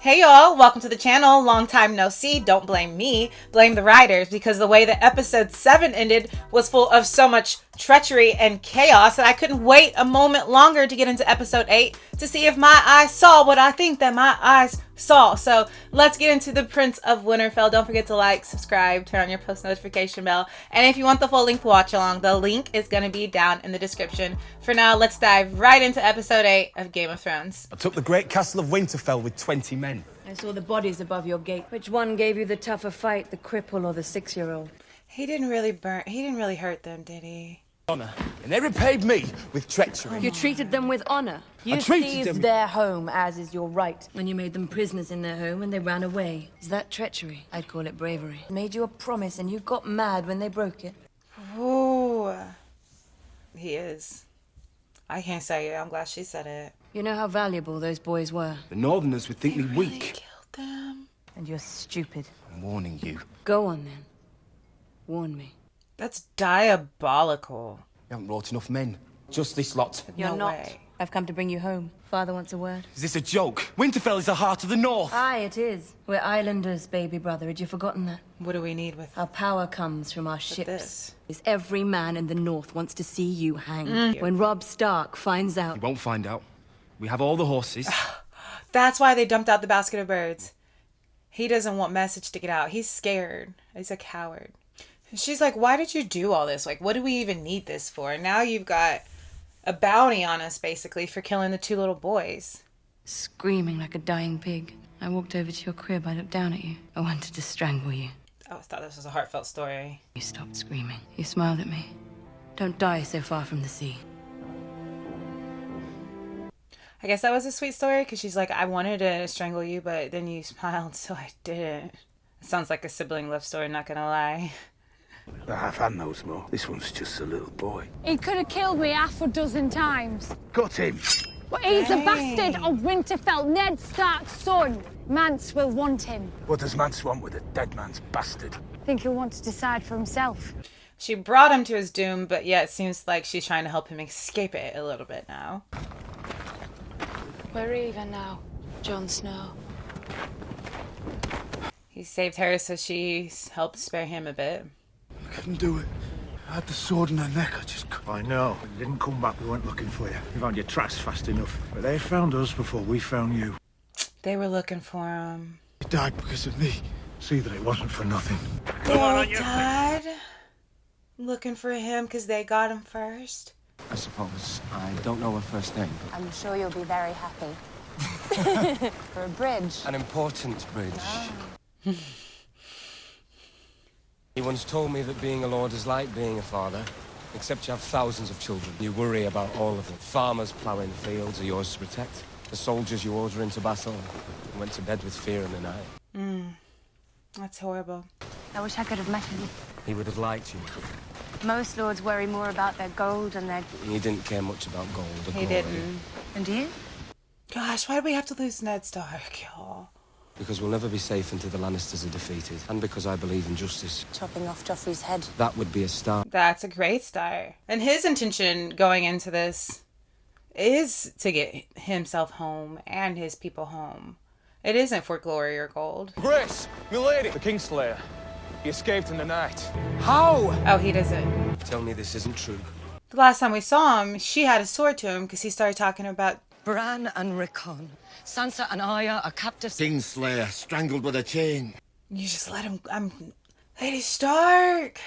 Hey y'all, welcome to the channel. Long time no see. Don't blame me, blame the writers, because the way that episode 7 ended was full of so much treachery and chaos that I couldn't wait a moment longer to get into episode 8 to see if my eyes saw what I think that my eyes saw. So let's get into the Prince of Winterfell. Don't forget to like, subscribe, turn on your post notification bell, and if you want the full length watch along, the link is going to be down in the description. For now, let's dive right into episode 8 of Game of Thrones. I took the great castle of Winterfell with 20 men. I saw the bodies above your gate. Which one gave you the tougher fight, the cripple or the 6-year-old? He didn't really hurt them, did he? Honor. And they repaid me with treachery. You treated them with honor. You seized their home, as is your right. When you made them prisoners in their home and they ran away. Is that treachery? I'd call it bravery. Made you a promise and you got mad when they broke it. Ooh. He is. I can't say it. I'm glad she said it. You know how valuable those boys were. The Northerners would think me Really weak. killed them. And you're stupid. I'm warning you. Go on then. Warn me. That's diabolical. You haven't brought enough men. Just this lot. You're No not. way. I've come to bring you home. Father wants a word. Is this a joke? Winterfell is the heart of the North. Aye, it is. We're islanders, baby brother. Had you forgotten that? What do we need with Our power comes from our ships. this? Is every man in the north wants to see you hanged. When Robb Stark finds out. You won't find out. We have all the horses. That's why they dumped out the basket of birds. He doesn't want message to get out. He's scared. He's a coward. She's like, why did you do all this? Like, what do we even need this for? Now you've got a bounty on us, basically, for killing the 2 little boys. Screaming like a dying pig. I walked over to your crib. I looked down at you. I wanted to strangle you. I always thought this was a heartfelt story. You stopped screaming. You smiled at me. Don't die so far from the sea. I guess that was a sweet story, because she's like, I wanted to strangle you, but then you smiled, so I didn't. It sounds like a sibling love story, not gonna lie. I've had those more. This one's just a little boy. He could have killed me half a dozen times. Got him. But he's Dang. a bastard of Winterfell, Ned Stark's son. Mance will want him. What does Mance want with a dead man's bastard? I think he'll want to decide for himself. She brought him to his doom, but yeah, it seems like she's trying to help him escape it a little bit now. We're even now, Jon Snow. He saved her, so she helped spare him a bit. I couldn't do it. I had the sword in her neck. I just couldn't. I know. When you didn't come back, we weren't looking for you. We found your tracks fast enough. But they found us before we found you. They were looking for him. You died because of me. See that it wasn't for nothing. They all died looking for him because they got him first. I suppose. I don't know her first name. I'm sure you'll be very happy. For a bridge. An important bridge. He once told me that being a lord is like being a father, except you have thousands of children. You worry about all of them. Farmers ploughing fields are yours to protect. The soldiers you order into battle went to bed with fear in the night. That's horrible. I wish I could have met him. He would have liked you. Most lords worry more about their gold and their... He didn't care much about gold or He glory, didn't. And you? Gosh, why do we have to lose Ned Stark, y'all? because we'll never be safe until the Lannisters are defeated, and because I believe in justice. Chopping off Joffrey's head. That would be a start. That's a great start. And his intention going into this is to get himself home and his people home. It isn't for glory or gold. Grace, milady, the Kingslayer. He escaped in the night. How? Oh, he doesn't. Tell me this isn't true. The last time we saw him, she had a sword to him because he started talking about... Bran and Rickon. Sansa and Arya are captives. Kingslayer, strangled with a chain. You just let him... Lady Stark!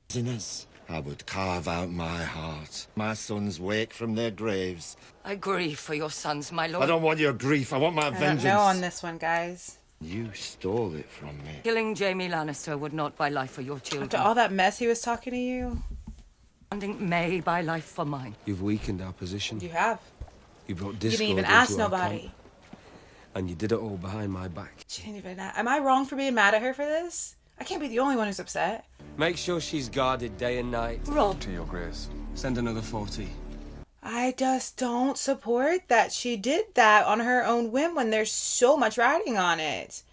Sinners, I would carve out my heart. My sons wake from their graves. I grieve for your sons, my lord. I don't want your grief, I want my I don't vengeance. know on this one, guys. You stole it from me. Killing Jaime Lannister would not buy life for your children. After all that mess he was talking to you, Standing may buy life for mine. You've weakened our position. you have. You brought You discord didn't even into ask our nobody. camp, and you did it all behind my back. She didn't even ask. Am I wrong for being mad at her for this? I can't be the only one who's upset. Make sure she's guarded day and night. Robb. To your grace. Send another 40. I just don't support that she did that on her own whim when there's so much riding on it.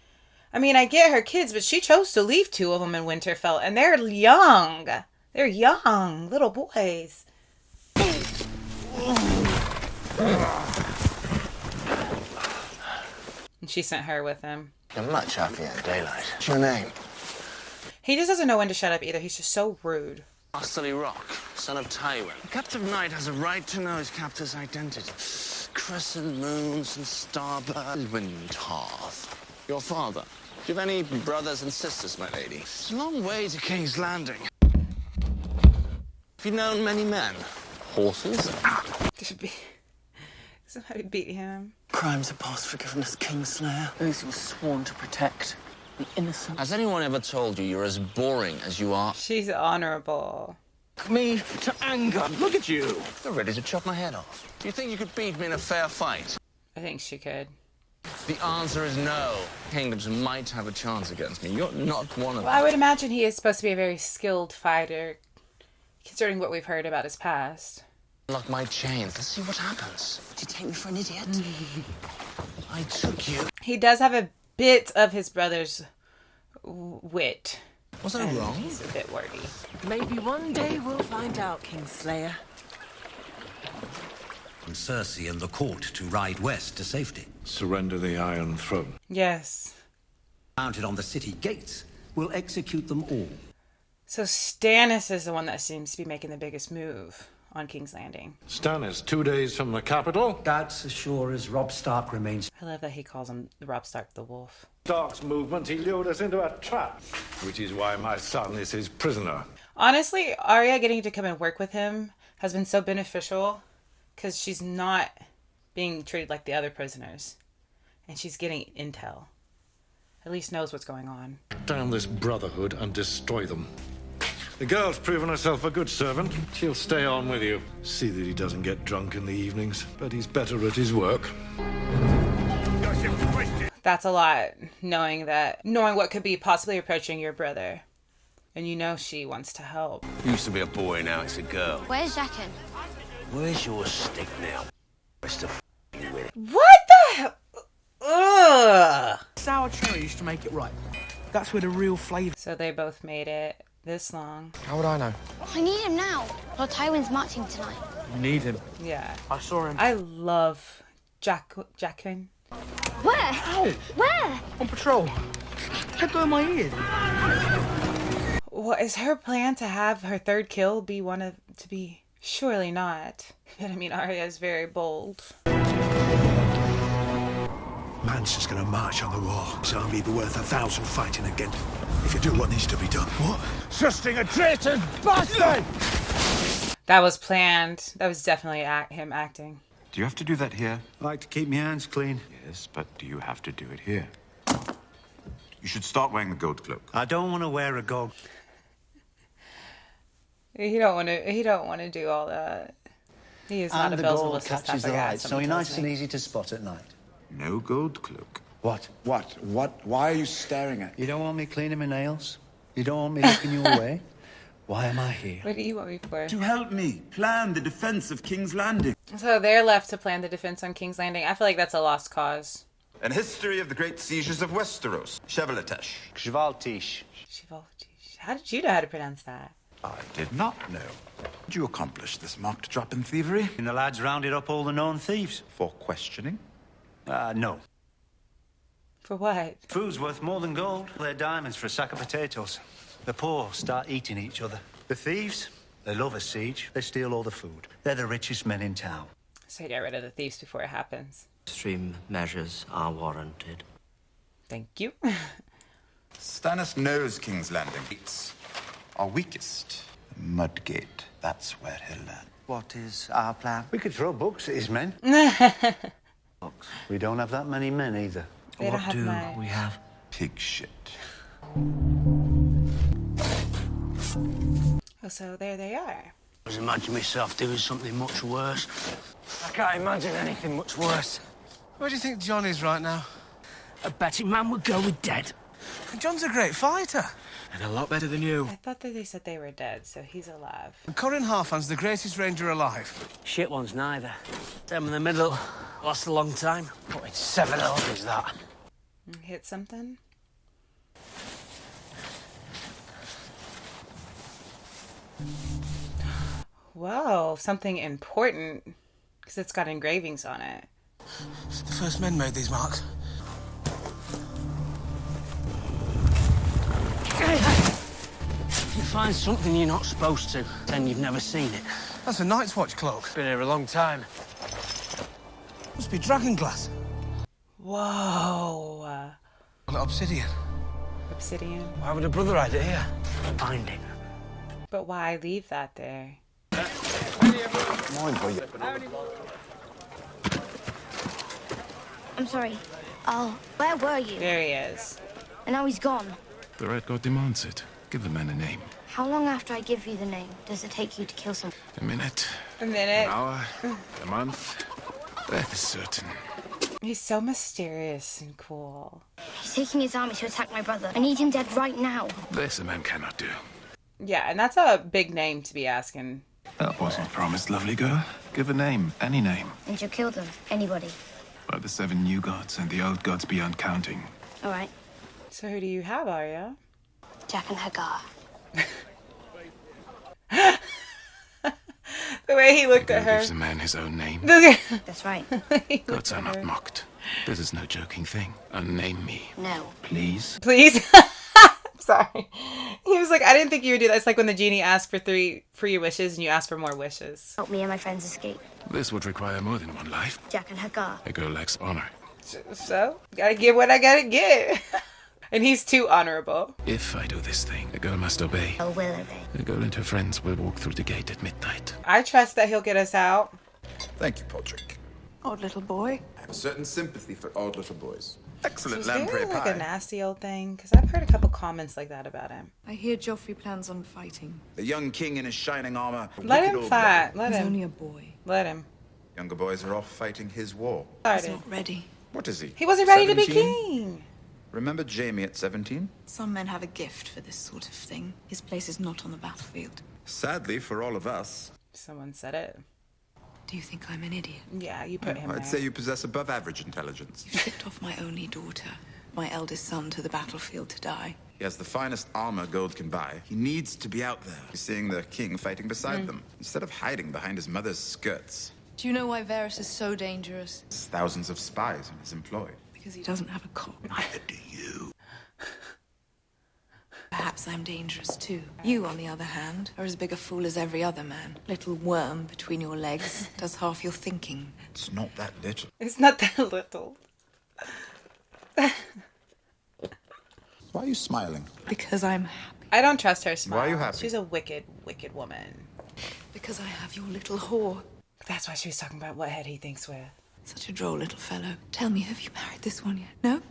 I mean, I get her kids, but she chose to leave 2 of them in Winterfell, and they're young. They're young, little boys. And She sent her with him. You're much happier in daylight. What's your name? He just doesn't know when to shut up either. He's just so rude. Masterly Rock, son of Tywin. The captive knight has a right to know his captor's identity. Crescent moons and starbirds. Qarth. Your father. Do you have any brothers and sisters, my lady? It's a long way to King's Landing. Have you known many men? Horses? Somebody beat him. Crimes are past forgiveness, Kingslayer. Those who were sworn to protect the innocent. Has anyone ever told you you're as boring as you are? She's honorable. Me to anger. Look at you. You're ready to chop my head off. Do you think you could beat me in a fair fight? I think she could. The answer is no. Kingdoms might have a chance against me. You're not one of them. Well, I would imagine he is supposed to be a very skilled fighter, considering what we've heard about his past. Lock my chains. Let's see what happens. Did you take me for an idiot? I took you. He does have a bit of his brother's wit. Was I wrong? He's a bit wordy. Maybe one day we'll find out, Kingslayer. Cersei and the court to ride west to safety. Surrender the Iron Throne. Yes. Mounted on the city gates, will execute them all. So Stannis is the one that seems to be making the biggest move on King's Landing. Stannis, 2 days from the capital. That's as sure as Robb Stark remains. I love that he calls him Robb Stark the Wolf. Stark's movement, he lured us into a trap, which is why my son is his prisoner. Honestly, Arya getting to come and work with him has been so beneficial because she's not being treated like the other prisoners. And she's getting intel. At least knows what's going on. Down this brotherhood and destroy them. The girl's proven herself a good servant. She'll stay on with you. See that he doesn't get drunk in the evenings, but he's better at his work. That's a lot, knowing what could be possibly approaching your brother. And you know she wants to help. Used to be a boy, now it's a girl. Where's Jaqen? Where's your stick now? Mr. What the hell? Ugh. Sour cherry used to make it right. That's where the real flavour. So they both made it this long. How would I know? I need him now. Lord Tywin's marching tonight. You need him. Yeah. I saw him. I love Jaqen. Where? Ow! Where? On patrol. Let go of my ear. What is her plan to have her third kill be one of to be? Surely not. But I mean, Arya is very bold. Man's just gonna march on the wall. His army be worth 1,000 fighting again. If you do what needs to be done. What? Trusting a traitor's bastard! That was planned. That was definitely him acting. Do you have to do that here? I like to keep my hands clean. Yes, but do you have to do it here? You should start wearing the gold cloak. I don't want to wear a gold. He don't want to do all that. He is not a bells and whistles type of guy. So you're nice and easy to spot at night. No gold cloak. What? Why are you staring at me? You don't want me cleaning my nails? You don't want me looking your way? Why am I here? What do you want me for? To help me plan the defense of King's Landing. So they're left to plan the defense on King's Landing. I feel like that's a lost cause. An history of the great sieges of Westeros. Chevaletish. Chevaltish. How did you know how to pronounce that? I did not know. Did you accomplish this mock drop in thievery? And the lads rounded up all the known thieves. For questioning? No. For what? Food's worth more than gold. They're diamonds for a sack of potatoes. The poor start eating each other. The thieves, they love a siege. They steal all the food. They're the richest men in town. So get rid of the thieves before it happens. Extreme measures are warranted. Thank you. Stannis knows King's Landing. It's our weakest. Mudgate. That's where he'll land. What is our plan? We could throw books at his men. We don't have that many men either. They don't have we have? Pig shit. Oh, so there they are. I was imagining myself doing something much worse. I can't imagine anything much worse. Where do you think John is right now? A betting man would go with dead. John's a great fighter. And a lot better than you. I thought that they said they were dead, so he's alive. And Corin Harfan's the greatest ranger alive. Shit ones neither. Them in the middle last a long time. What in 7 hours that? Hit something? Whoa, something important. Because it's got engravings on it. The first men made these marks. find something you're not supposed to, then you've never seen it. That's a Night's Watch cloak. Been here a long time. Must be dragon glass. Whoa. Obsidian. Obsidian. Why would a brother hide it here? Find it. But why leave that there? I'm sorry. Oh, where were you? There he is. And now he's gone. The Red God demands it. Give the man a name. How long after I give you the name does it take you to kill someone? A minute. A minute. An hour. A month. Death is certain. He's so mysterious and cool. He's taking his army to attack my brother. I need him dead right now. This a man cannot do. Yeah, and that's a big name to be asking. That wasn't promised, lovely girl. Give a name. Any name. And you'll kill them. Anybody. By the 7 new gods and the old gods beyond counting. All right. So who do you have, Arya? Jack and Hagar. The way he looked at her. Gives a man his own name. That's right. Gods are not mocked. This is no joking thing. Unname me. No. Please? Please? Sorry. He was like, I didn't think you would do that. It's like when the genie asked for 3 free wishes and you ask for more wishes. Help me and my friends escape. This would require more than one life. Jack and Hagar. A girl lacks honor. So, gotta get what I gotta get. And he's too honorable. If I do this thing, the girl must obey. Oh, will obey. The girl and her friends will walk through the gate at midnight. I trust that he'll get us out. Thank you, Podrick. Odd little boy. I have a certain sympathy for odd little boys. So Excellent is lamprey there like pie. a nasty old thing? Because I've heard a couple comments like that about him. I hear Joffrey plans on fighting. The young king in his shining armor. Let wicked him old fight. devil. Let He's him. only a boy. Let him. Younger boys are off fighting his war. He's Started. not ready. What is he? He wasn't ready to be 17? king. Remember Jaime at 17? Some men have a gift for this sort of thing. His place is not on the battlefield. Sadly for all of us. Someone said it. Do you think I'm an idiot? Yeah, you put him I'd there. say you possess above average intelligence. You shipped off my only daughter, my eldest son, to the battlefield to die. He has the finest armor gold can buy. He needs to be out there, seeing the king fighting beside them, instead of hiding behind his mother's skirts. Do you know why Varys is so dangerous? There's thousands of spies in his employ. Because he doesn't have a cock. Neither do you. Perhaps I'm dangerous too. You, on the other hand, are as big a fool as every other man. Little worm between your legs does half your thinking. It's not that little. It's not that little. Why are you smiling? Because I'm happy. I don't trust her smile. Why are you happy? She's a wicked, wicked woman. Because I have your little whore. That's why she was talking about what head he thinks with. Such a droll little fellow. Tell me, have you married this one yet? No?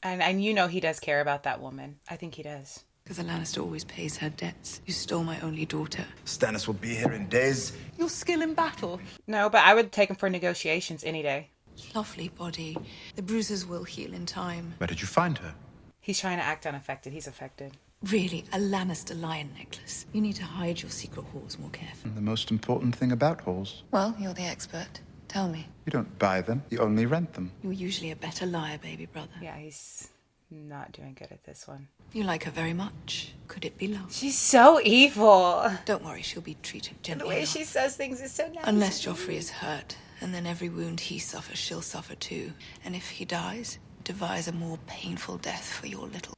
And you know he does care about that woman. I think he does. Because a Lannister always pays her debts. You stole my only daughter. Stannis will be here in days. Your skill in battle. No, but I would take him for negotiations any day. Lovely body. The bruises will heal in time. Where did you find her? He's trying to act unaffected. He's affected. Really, a Lannister lion necklace. You need to hide your secret whores more carefully. The most important thing about whores. Well, you're the expert. Tell me. You don't buy them, you only rent them. You're usually a better liar, baby brother. Yeah, he's not doing good at this one. You like her very much. Could it be love? She's so evil. Don't worry, she'll be treated The gently. way enough. she says things is so nice. Unless Joffrey is hurt, and then every wound he suffers, she'll suffer too. And if he dies, devise a more painful death for your little...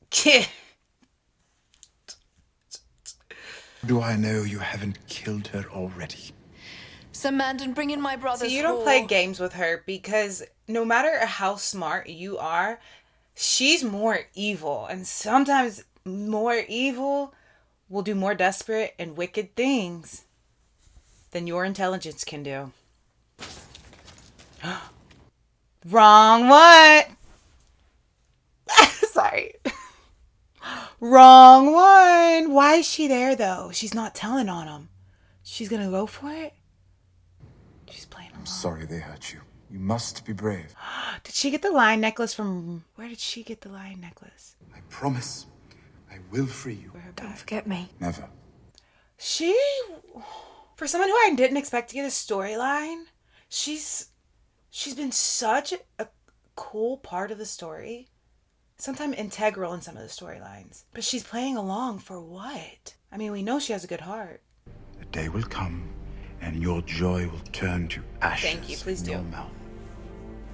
Kid. Do I know you haven't killed her already? Sir Mandan, bring in my brother's So you don't play games with her because no matter how smart you are, she's more evil. And sometimes more evil will do more desperate and wicked things than your intelligence can do. Wrong what? Sorry. Wrong one. Why is she there though? She's not telling on him. She's gonna go for it? She's playing along. I'm sorry they hurt you. You must be brave. Did she get the lion necklace from... Where did she get the lion necklace? I promise I will free you. Don't forget me. Never. She... For someone who I didn't expect to get a storyline, she's been such a cool part of the story. Sometimes integral in some of the storylines. But she's playing along for what? I mean, we know she has a good heart. The day will come, and your joy will turn to ashes. Thank you, please in do. your mouth.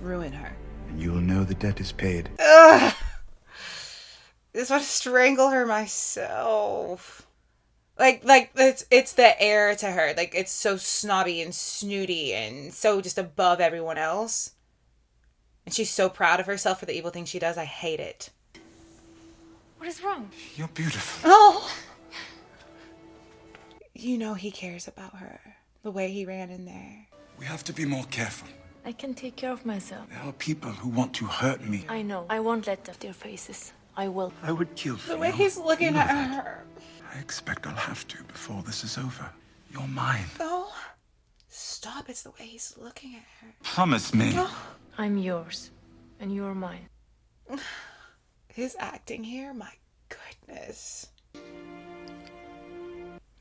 Ruin her. And you will know the debt is paid. Ugh. I just want to strangle her myself. Like it's the air to her. Like, it's so snobby and snooty and so just above everyone else. And she's so proud of herself for the evil thing she does. I hate it. What is wrong? You're beautiful. Oh! You know he cares about her. The way he ran in there. We have to be more careful. I can take care of myself. There are people who want to hurt me. I know. I won't let their faces. I will. I would kill for The way you. he's looking You know at that. her. I expect I'll have to before this is over. You're mine. Oh. Stop. It's the way he's looking at her. Promise me. Oh. I'm yours, and you're mine. His acting here, my goodness.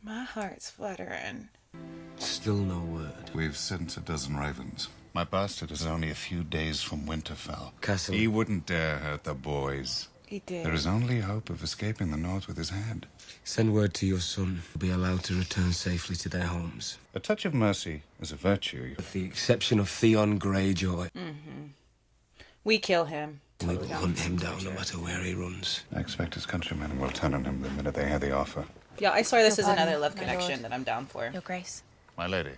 My heart's fluttering. Still no word. We've sent a dozen ravens. My bastard is only a few days from Winterfell. Castle. He wouldn't dare hurt the boys. He did. There is only hope of escaping the north with his head. Send word to your son. Be allowed to return safely to their homes. A touch of mercy is a virtue. With the exception of Theon Greyjoy. We kill him. We will hunt him down no matter where he runs. I expect his countrymen will turn on him the minute they hear the offer. Yeah, I swear this Your is another pardon, love my connection lord. that I'm down for. Your Grace. My lady.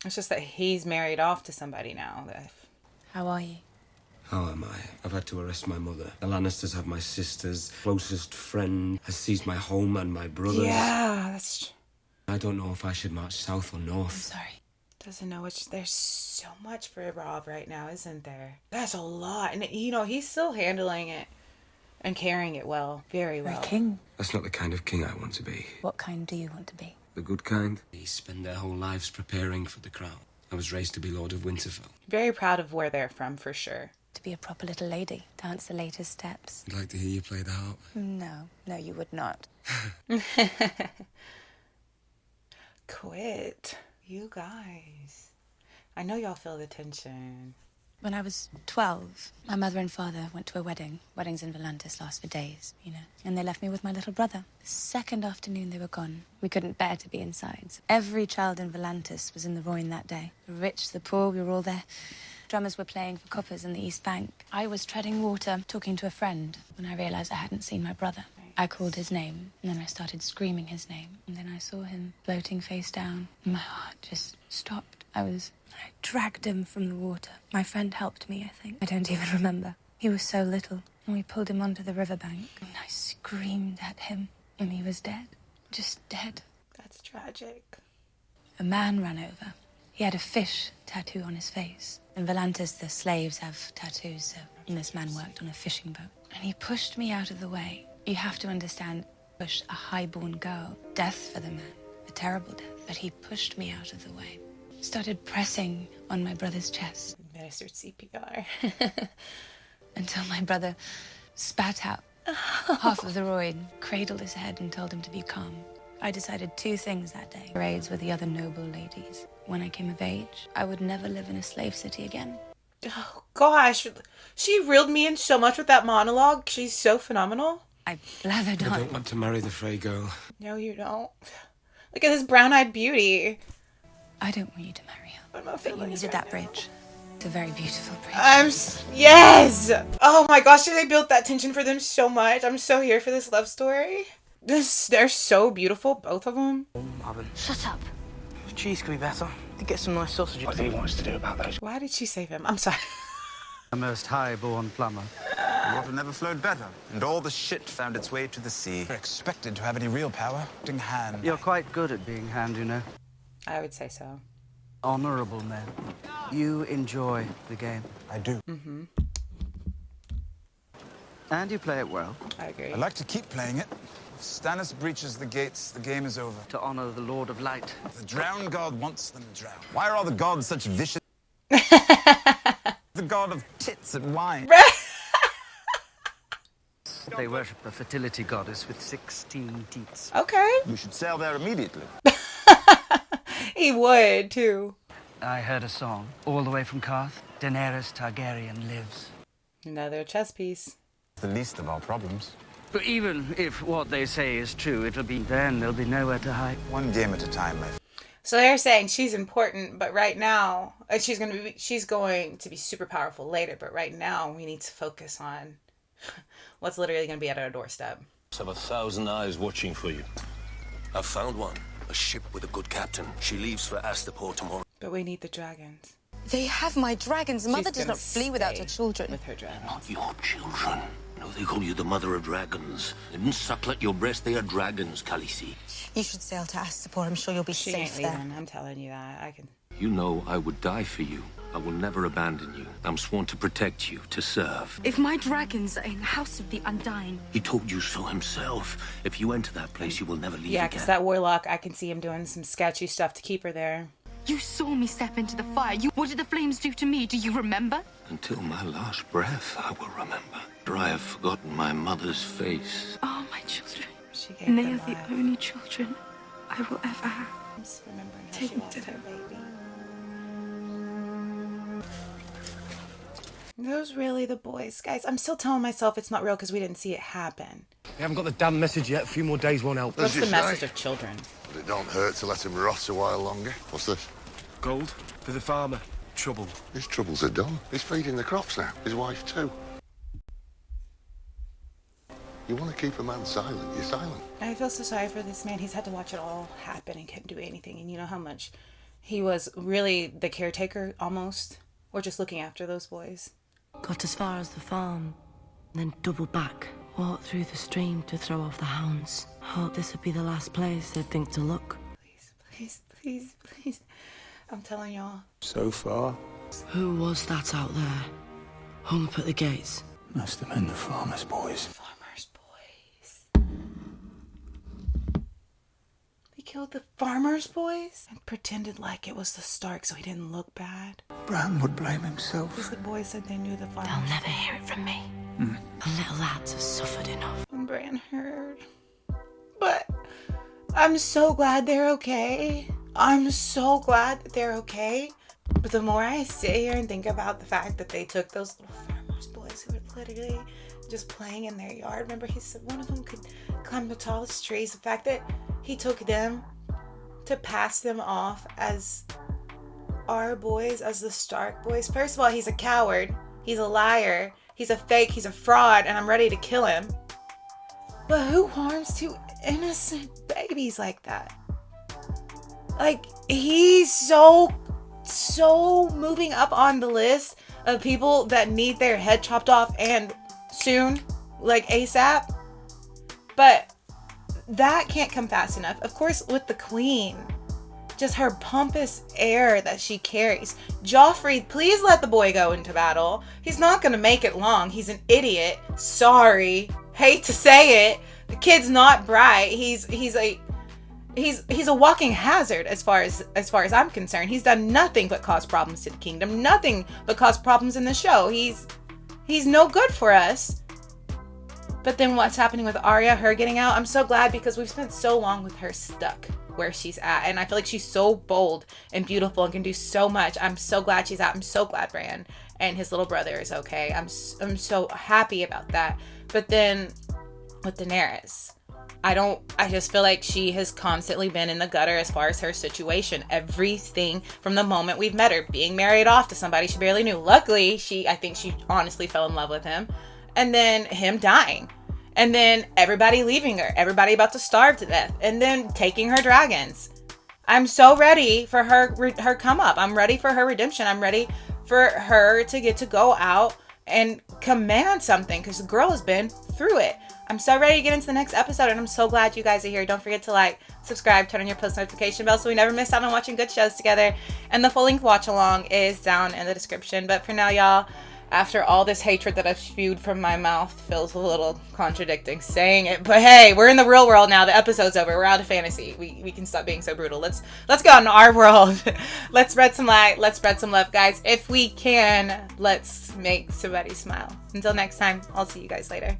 It's just that he's married off to somebody now. How are you? How am I? I've had to arrest my mother. The Lannisters have my sister's closest friend has seized my home and my brothers. Yeah, that's... I don't know if I should march south or north. I'm sorry. Doesn't know which... There's so much for Robb right now, isn't there? That's a lot. And, you know, he's still handling it and carrying it well. Very well. You're a king. That's not the kind of king I want to be. What kind do you want to be? The good kind. They spend their whole lives preparing for the crown. I was raised to be Lord of Winterfell. Very proud of where they're from, for sure. To be a proper little lady. Dance the latest steps. I'd like to hear you play the harp. No, you would not. Quit. You guys. I know y'all feel the tension. When I was 12, my mother and father went to a wedding. Weddings in Volantis last for days, you know. And they left me with my little brother. The second afternoon they were gone. We couldn't bear to be inside. So every child in Volantis was in the Royne that day. The rich, the poor, we were all there. Drummers were playing for coppers in the East Bank. I was treading water, talking to a friend, when I realised I hadn't seen my brother. I called his name, and then I started screaming his name. And then I saw him floating face down. And my heart just stopped. I dragged him from the water. My friend helped me, I think. I don't even remember. He was so little. And we pulled him onto the riverbank. And I screamed at him. And he was dead. Just dead. That's tragic. A man ran over. He had a fish tattoo on his face. In Volantis, the slaves have tattoos, so and this man worked on a fishing boat. And he pushed me out of the way. You have to understand, push a highborn girl. Death for the man. A terrible death. But he pushed me out of the way. Started pressing on my brother's chest. Administered CPR. Until my brother spat out half of the Royne, cradled his head and told him to be calm. I decided two things that day. Raids with the other noble ladies. When I came of age, I would never live in a slave city again. Oh, gosh. She reeled me in so much with that monologue. She's so phenomenal. I blathered on. I don't want to marry the Frey girl. No, you don't. Look at this brown-eyed beauty. I don't want you to marry her. But you needed that bridge. It's a very beautiful bridge. Yes! Oh my gosh, they built that tension for them so much. I'm so here for this love story. They're so beautiful, both of them. Shut up. Cheese could be better. To get some nice sausages. What do he wants to do about those? Why did she save him? I'm sorry. A most high-born plumber. The water never flowed better, and all the shit found its way to the sea. We're expected to have any real power. In hand. You're quite good at being hand, you know. I would say so. Honorable men. You enjoy the game. I do. Mm-hmm. And you play it well. I agree. I like to keep playing it. If Stannis breaches the gates, the game is over. To honor the Lord of Light. The drowned god wants them drowned. Why are all the gods such vicious? The god of tits and wine. They worship a fertility goddess with 16 teats. Okay. We should sail there immediately. He would, too. I heard a song all the way from Qarth. Daenerys Targaryen lives. Another chess piece. The least of our problems. But even if what they say is true, then there'll be nowhere to hide. One game at a time, my friend. So they're saying she's important, but right now, she's going to be super powerful later, but right now we need to focus on what's literally going to be at our doorstep. Have 1,000 eyes watching for you. I've found one. A ship with a good captain. She leaves for Astapor tomorrow. But we need the dragons. They have my dragons. She's Mother does gonna not flee without her children. With her dragons. Not your children. No, they call you the mother of dragons. They didn't suckle at your breast. They are dragons, Khaleesi. You should sail to Astapor. I'm sure you'll be She safe ain't there. leaving. I'm telling you that. I can. You know I would die for you. I will never abandon you. I'm sworn to protect you, to serve. If my dragons are in the House of the Undying... He told you so himself. If you enter that place, you will never leave Yeah, again. because that warlock, I can see him doing some sketchy stuff to keep her there. You saw me step into the fire. What did the flames do to me? Do you remember? Until my last breath, I will remember. For I have forgotten my mother's face. Oh, my children. She gave And they them are the life. only children I will ever have. I'm just remembering how Take she me lost to her them. baby. Those really the boys, guys. I'm still telling myself it's not real because we didn't see it happen. We haven't got the damn message yet. A few more days won't help. What's the message of children? But it don't hurt to let him rot a while longer. What's this? Gold for the farmer. Trouble. His troubles are done. He's feeding the crops now. His wife too. You want to keep a man silent, you're silent. I feel so sorry for this man. He's had to watch it all happen and can't do anything. And you know how much he was really the caretaker almost, or just looking after those boys. Got as far as the farm, then doubled back. Walked through the stream to throw off the hounds. Hoped this would be the last place they'd think to look. Please, please, please. I'm telling y'all. So far, Who was that out there? Hung up at the gates. must have been the farmer's boys. Farmer's boys. They killed the farmer's boys and pretended like it was the Stark so he didn't look bad. Bran would blame himself. Because the boys said they knew the farmer's They'll never hear it from me. The little lads have suffered enough. And Bran heard. But I'm so glad they're okay. I'm so glad that they're okay. But the more I sit here and think about the fact that they took those little farmer's boys who were literally just playing in their yard. Remember, he said one of them could climb the tallest trees. The fact that he took them to pass them off as our boys, as the Stark boys. First of all, he's a coward. He's a liar. He's a fake. He's a fraud. And I'm ready to kill him. But who harms two innocent babies like that? Like, he's so moving up on the list of people that need their head chopped off and soon, like ASAP. But that can't come fast enough. Of course, with the queen, just her pompous air that she carries. Joffrey, please let the boy go into battle. He's not gonna make it long. He's an idiot. Sorry, hate to say it. The kid's not bright. He's a walking hazard as far as I'm concerned. He's done nothing but cause problems to the kingdom. Nothing but cause problems in the show. He's no good for us. But then what's happening with Arya, her getting out? I'm so glad because we've spent so long with her stuck where she's at. And I feel like she's so bold and beautiful and can do so much. I'm so glad she's out. I'm so glad Bran and his little brother is okay. I'm so happy about that. But then with Daenerys, I just feel like she has constantly been in the gutter as far as her situation. Everything from the moment we've met her, being married off to somebody she barely knew. Luckily, I think she honestly fell in love with him. And then him dying. And then everybody leaving her. Everybody about to starve to death. And then taking her dragons. I'm so ready for her come up. I'm ready for her redemption. I'm ready for her to get to go out and command something. Because the girl has been through it. I'm so ready to get into the next episode, and I'm so glad you guys are here. Don't forget to like, subscribe, turn on your post notification bell so we never miss out on watching good shows together. And the full length watch along is down in the description. But for now, y'all, after all this hatred that I've spewed from my mouth, feels a little contradicting saying it. But hey, we're in the real world now. The episode's over. We're out of fantasy. We can stop being so brutal. Let's go out in our world. Let's spread some light. Let's spread some love, guys. If we can, let's make somebody smile. Until next time, I'll see you guys later.